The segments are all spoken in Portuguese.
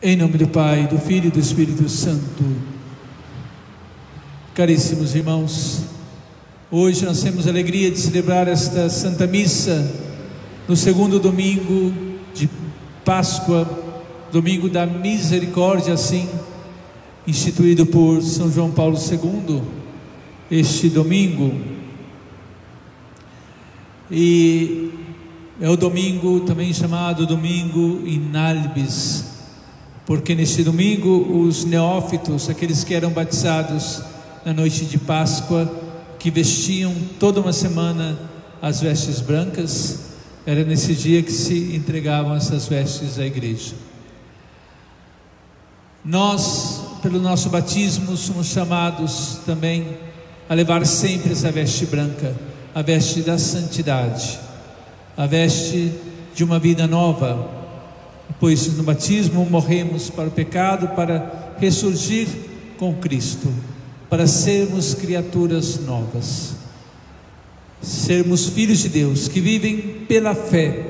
Em nome do Pai, do Filho e do Espírito Santo. Caríssimos irmãos, hoje nós temos a alegria de celebrar esta Santa Missa no segundo domingo de Páscoa, domingo da Misericórdia, assim instituído por São João Paulo II, este domingo. E é o domingo também chamado Domingo in Albis, porque neste domingo os neófitos, aqueles que eram batizados na noite de Páscoa, que vestiam toda uma semana as vestes brancas, era nesse dia que se entregavam essas vestes à igreja. Nós, pelo nosso batismo, somos chamados também a levar sempre essa veste branca, a veste da santidade, a veste de uma vida nova, pois no batismo morremos para o pecado, para ressurgir com Cristo, para sermos criaturas novas, sermos filhos de Deus, que vivem pela fé.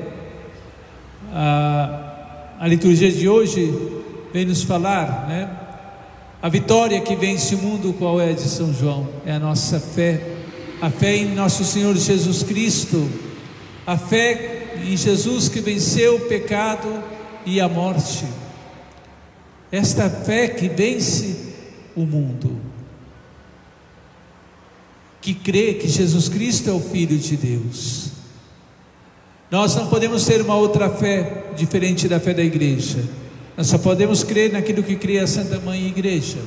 A liturgia de hoje vem nos falar, né? A vitória que vence o mundo, qual é, de São João? É a nossa fé, a fé em nosso Senhor Jesus Cristo, a fé em Jesus que venceu o pecado e a morte. Esta fé que vence o mundo, que crê que Jesus Cristo é o Filho de Deus. Nós não podemos ter uma outra fé diferente da fé da igreja. Nós só podemos crer naquilo que crê a Santa Mãe Igreja.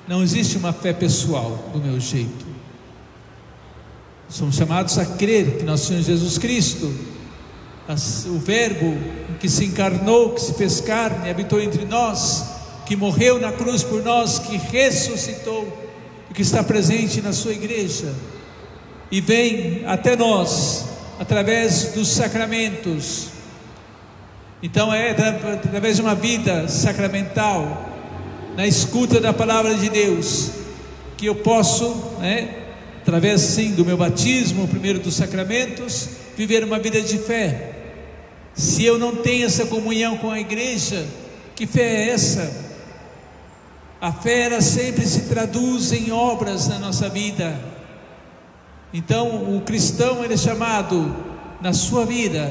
Não existe uma fé pessoal do meu jeito. Somos chamados a crer que nosso Senhor Jesus Cristo, o Verbo que se encarnou, que se fez carne, habitou entre nós, que morreu na cruz por nós, que ressuscitou e que está presente na sua igreja e vem até nós através dos sacramentos. Então é através de uma vida sacramental, na escuta da palavra de Deus, que eu posso, através sim do meu batismo, o primeiro dos sacramentos, viver uma vida de fé. Se eu não tenho essa comunhão com a igreja, que fé é essa? A fé, ela sempre se traduz em obras na nossa vida. Então o cristão, ele é chamado na sua vida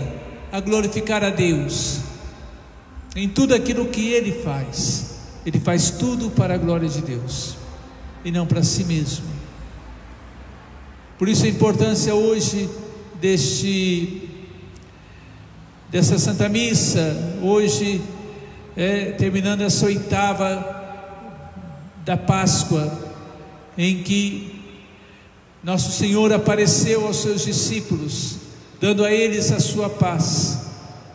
a glorificar a Deus em tudo aquilo que ele faz tudo para a glória de Deus e não para si mesmo. Por isso a importância hoje dessa Santa Missa, hoje terminando essa oitava da Páscoa, em que nosso Senhor apareceu aos seus discípulos, dando a eles a sua paz.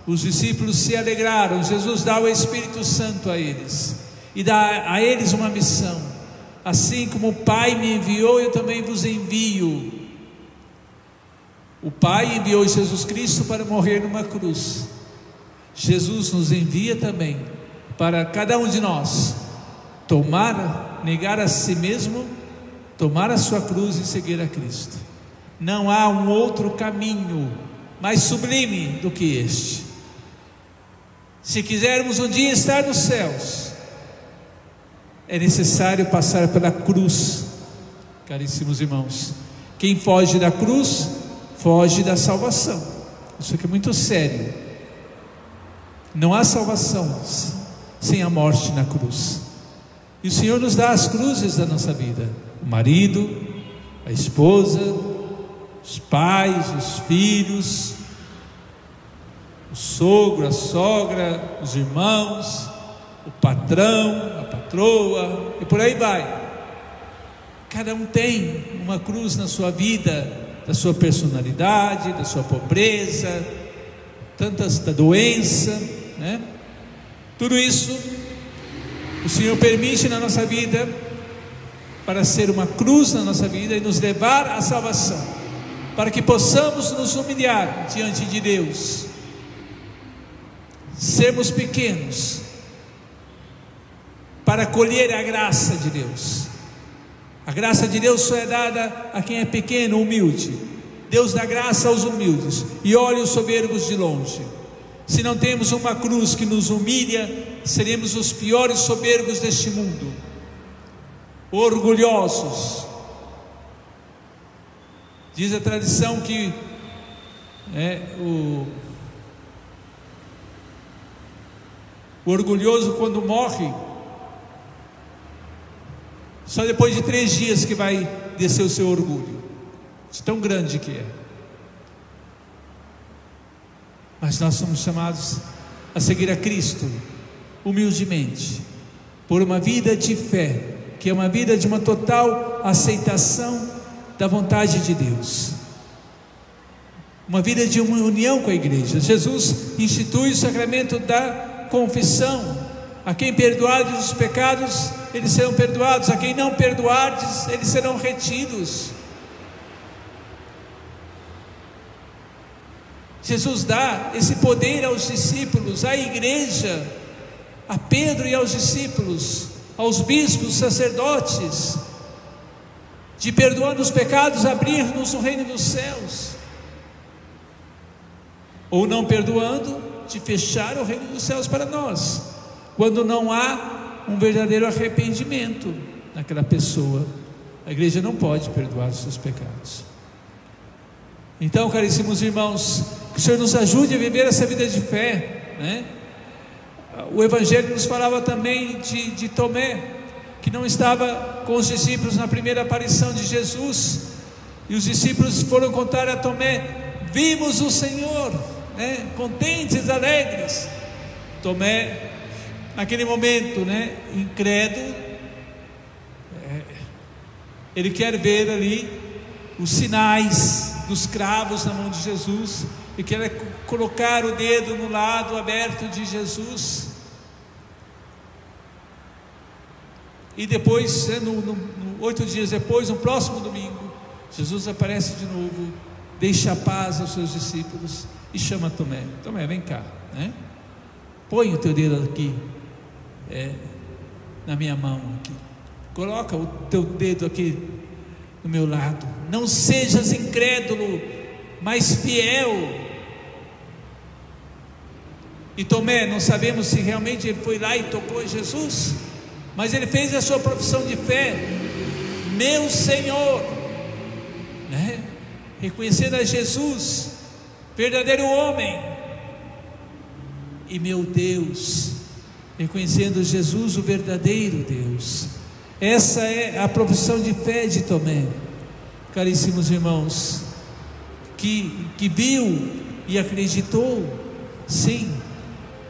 Os discípulos se alegraram. Jesus dá o Espírito Santo a eles e dá a eles uma missão: assim como o Pai me enviou, eu também vos envio. O Pai enviou Jesus Cristo para morrer numa cruz. Jesus nos envia também para cada um de nós negar a si mesmo, tomar a sua cruz e seguir a Cristo. Não há um outro caminho mais sublime do que este. Se quisermos um dia estar nos céus, é necessário passar pela cruz, caríssimos irmãos. Quem foge da cruz, foge da salvação. Isso aqui é muito sério. Não há salvação sem a morte na cruz. E o Senhor nos dá as cruzes da nossa vida: o marido, a esposa, os pais, os filhos, o sogro, a sogra, os irmãos, o patrão, a patroa, e por aí vai. Cada um tem uma cruz na sua vida, da sua personalidade, da sua pobreza, da doença, Tudo isso o Senhor permite na nossa vida para ser uma cruz na nossa vida e nos levar à salvação, para que possamos nos humilhar diante de Deus, sermos pequenos, para colher a graça de Deus. A graça de Deus só é dada a quem é pequeno, humilde. Deus dá graça aos humildes e olha os soberbos de longe. Se não temos uma cruz que nos humilha, seremos os piores soberbos deste mundo, orgulhosos. Diz a tradição que o orgulhoso, quando morre, só depois de 3 dias que vai descer o seu orgulho, de tão grande que é. Mas nós somos chamados a seguir a Cristo humildemente, por uma vida de fé, que é uma vida de uma total aceitação da vontade de Deus, uma vida de uma união com a igreja. Jesus institui o sacramento da confissão. A quem perdoardes os pecados, eles serão perdoados; a quem não perdoardes, eles serão retidos. Jesus dá esse poder aos discípulos, à igreja, a Pedro e aos discípulos, aos bispos, sacerdotes, de perdoando os pecados, abrir-nos o reino dos céus, ou não perdoando, de fechar o reino dos céus para nós, quando não há um verdadeiro arrependimento naquela pessoa. A igreja não pode perdoar os seus pecados. Então, caríssimos irmãos, que o Senhor nos ajude a viver essa vida de fé, né? O Evangelho nos falava também de Tomé, que não estava com os discípulos na primeira aparição de Jesus, e os discípulos foram contar a Tomé: vimos o Senhor, né? Contentes, alegres. Tomé, naquele momento, né, incrédulo, ele quer ver ali os sinais dos cravos na mão de Jesus, e quer colocar o dedo no lado aberto de Jesus. E depois, 8 dias depois, no próximo domingo, Jesus aparece de novo, deixa a paz aos seus discípulos e chama Tomé: Tomé, vem cá, né? Põe o teu dedo aqui, na minha mão aqui, coloca o teu dedo aqui no meu lado, não sejas incrédulo, mas fiel. E Tomé, não sabemos se realmente ele foi lá e tocou em Jesus, mas ele fez a sua profissão de fé: meu Senhor, né? Reconhecendo a Jesus, verdadeiro homem, e meu Deus, reconhecendo Jesus, o verdadeiro Deus. Essa é a profissão de fé de Tomé, caríssimos irmãos, que viu e acreditou, sim.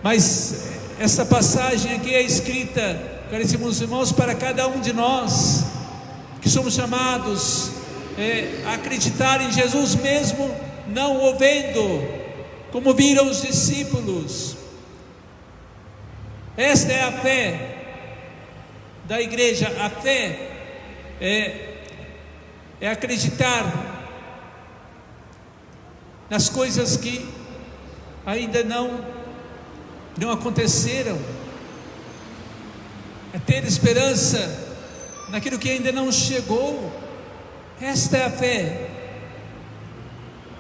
Mas essa passagem aqui é escrita, caríssimos irmãos, para cada um de nós, que somos chamados a acreditar em Jesus, mesmo não o vendo, como viram os discípulos. Esta é a fé da igreja. A fé é acreditar nas coisas que ainda não aconteceram, é ter esperança naquilo que ainda não chegou. Esta é a fé.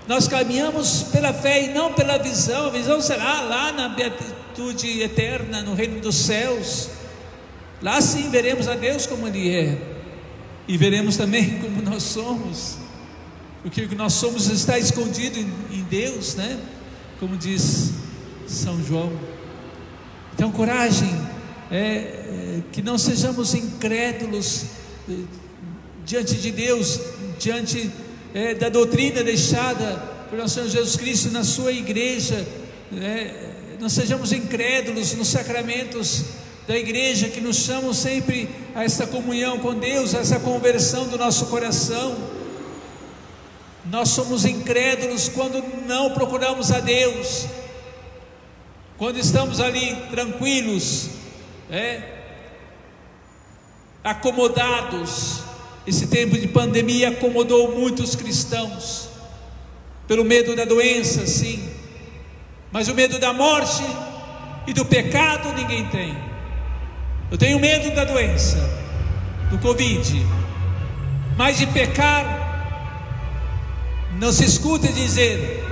Nós caminhamos pela fé e não pela visão. A visão será lá na beatitude eterna, no reino dos céus. Lá sim veremos a Deus como Ele é, e veremos também como nós somos, porque o que nós somos está escondido em Deus, né? Como diz São João. Então, coragem, que não sejamos incrédulos diante de Deus, diante da doutrina deixada por nosso Senhor Jesus Cristo na sua igreja, não sejamos incrédulos nos sacramentos da igreja, que nos chamam sempre a essa comunhão com Deus, a essa conversão do nosso coração. Nós somos incrédulos quando não procuramos a Deus, quando estamos ali tranquilos, acomodados. Esse tempo de pandemia acomodou muitos cristãos, pelo medo da doença, sim, mas o medo da morte e do pecado ninguém tem. Eu tenho medo da doença, do Covid, mas de pecar, não se escuta dizer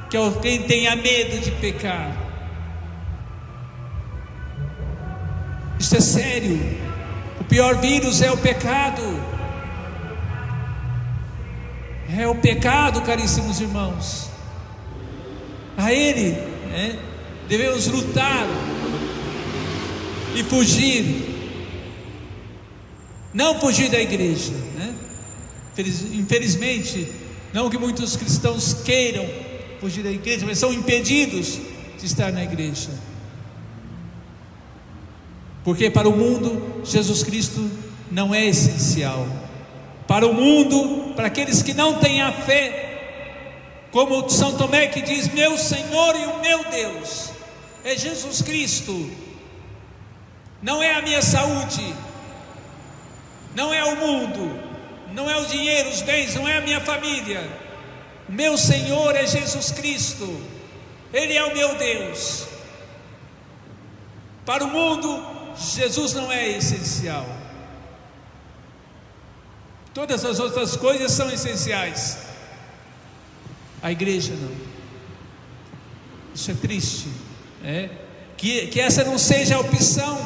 que alguém tenha medo de pecar. Isso é sério. O pior vírus é o pecado. É o pecado, caríssimos irmãos. A ele devemos lutar e fugir. Não fugir da igreja, Infelizmente, não que muitos cristãos queiram fugir da igreja, mas são impedidos de estar na igreja. Porque para o mundo, Jesus Cristo não é essencial. Para o mundo, para aqueles que não têm a fé, como São Tomé que diz: meu Senhor e o meu Deus é Jesus Cristo. Não é a minha saúde, não é o mundo, não é o dinheiro, os bens, não é a minha família. O meu Senhor é Jesus Cristo. Ele é o meu Deus. Para o mundo, Jesus não é essencial. Todas as outras coisas são essenciais. A igreja não. Isso é triste, que essa não seja a opção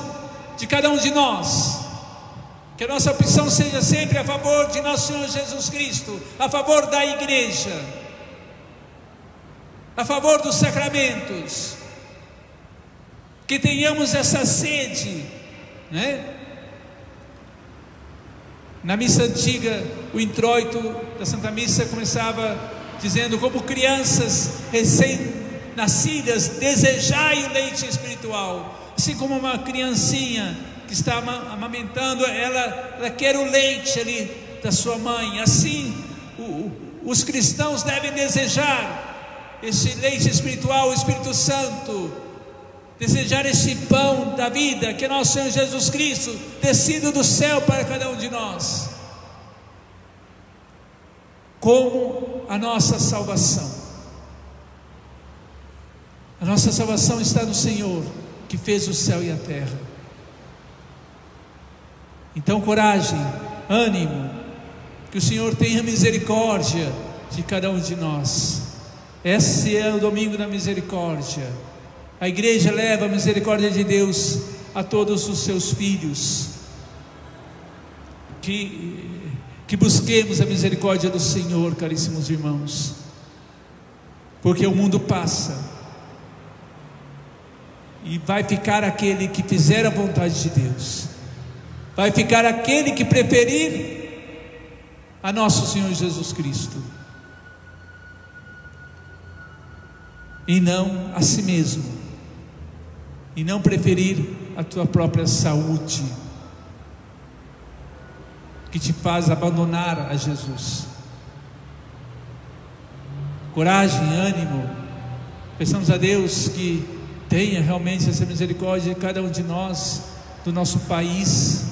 de cada um de nós. Que a nossa opção seja sempre a favor de nosso Senhor Jesus Cristo, a favor da igreja, a favor dos sacramentos. Que tenhamos essa sede, Na missa antiga, o introito da Santa Missa começava dizendo: como crianças recém-nascidas, desejai o leite espiritual. Assim como uma criancinha que está amamentando, ela quer o leite ali da sua mãe. Assim, os cristãos devem desejar esse leite espiritual, o Espírito Santo, desejar esse pão da vida, que é nosso Senhor Jesus Cristo, descido do céu para cada um de nós, como a nossa salvação. A nossa salvação está no Senhor, que fez o céu e a terra. Então, coragem, ânimo, que o Senhor tenha misericórdia de cada um de nós. Esse é o domingo da misericórdia. A igreja leva a misericórdia de Deus a todos os seus filhos. Que busquemos a misericórdia do Senhor, caríssimos irmãos, porque o mundo passa e vai ficar aquele que fizer a vontade de Deus. Vai ficar aquele que preferir a nosso Senhor Jesus Cristo e não a si mesmo, e não preferir a tua própria saúde, que te faz abandonar a Jesus. Coragem, ânimo. Peçamos a Deus que tenha realmente essa misericórdia de cada um de nós, do nosso país,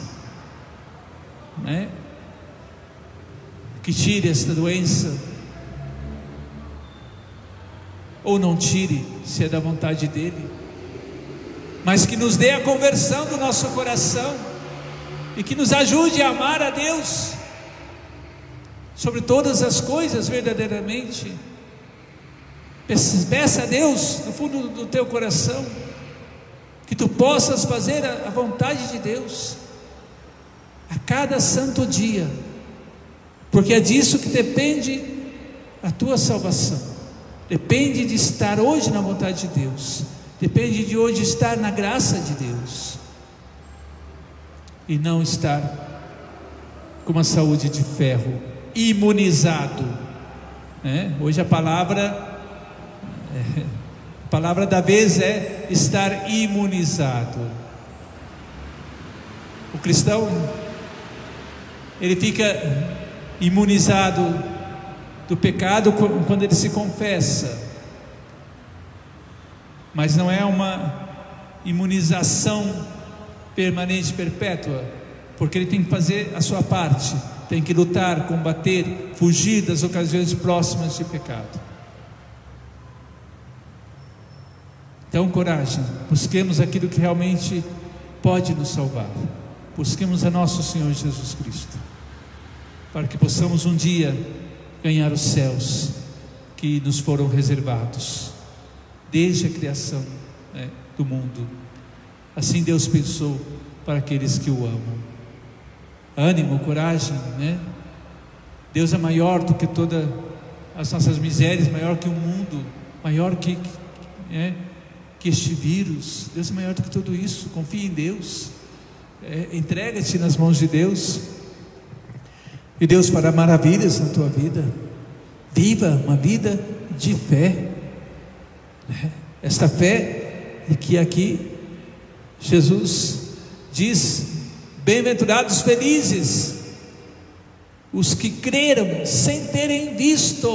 que tire esta doença, ou não tire, se é da vontade dele, mas que nos dê a conversão do nosso coração e que nos ajude a amar a Deus sobre todas as coisas verdadeiramente. Peça a Deus no fundo do teu coração que tu possas fazer a vontade de Deus a cada santo dia, porque é disso que depende a tua salvação. Depende de estar hoje na vontade de Deus, depende de hoje estar na graça de Deus e não estar com uma saúde de ferro, imunizado, Hoje a palavra da vez é estar imunizado. O cristão, ele fica imunizado do pecado quando ele se confessa, mas não é uma imunização permanente, perpétua, porque ele tem que fazer a sua parte, tem que lutar, combater, fugir das ocasiões próximas de pecado. Então, coragem, busquemos aquilo que realmente pode nos salvar, busquemos a nosso Senhor Jesus Cristo, para que possamos um dia ganhar os céus que nos foram reservados desde a criação, né, do mundo. Assim Deus pensou para aqueles que o amam. Ânimo, coragem, né? Deus é maior do que todas as nossas misérias, maior que o mundo, maior que este vírus. Deus é maior do que tudo isso. Confie em Deus, entrega-te nas mãos de Deus, e Deus fará maravilhas na tua vida. Viva uma vida de fé, esta fé que aqui Jesus diz: bem-aventurados, felizes os que creram sem terem visto.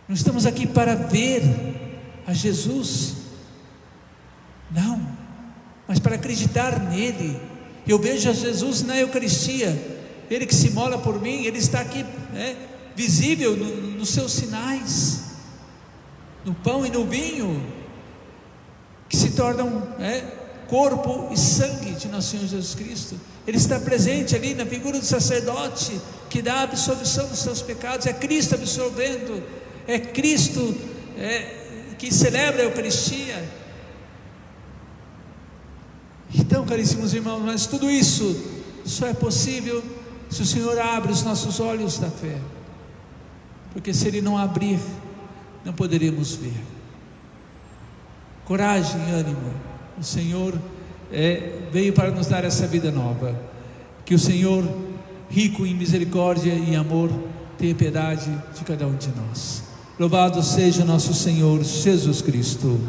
Não estamos aqui para ver a Jesus, não, mas para acreditar nele. Eu vejo a Jesus na Eucaristia, ele que se imola por mim, ele está aqui, visível nos seus sinais, no pão e no vinho, que se tornam corpo e sangue de nosso Senhor Jesus Cristo. Ele está presente ali na figura do sacerdote que dá a absolvição dos seus pecados. É Cristo absolvendo, é Cristo que celebra a Eucaristia. Então, caríssimos irmãos, mas tudo isso só é possível se o Senhor abre os nossos olhos da fé, porque se Ele não abrir, não poderemos ver. Coragem e ânimo, o Senhor veio para nos dar essa vida nova. Que o Senhor, rico em misericórdia e amor, tenha piedade de cada um de nós. Louvado seja nosso Senhor Jesus Cristo.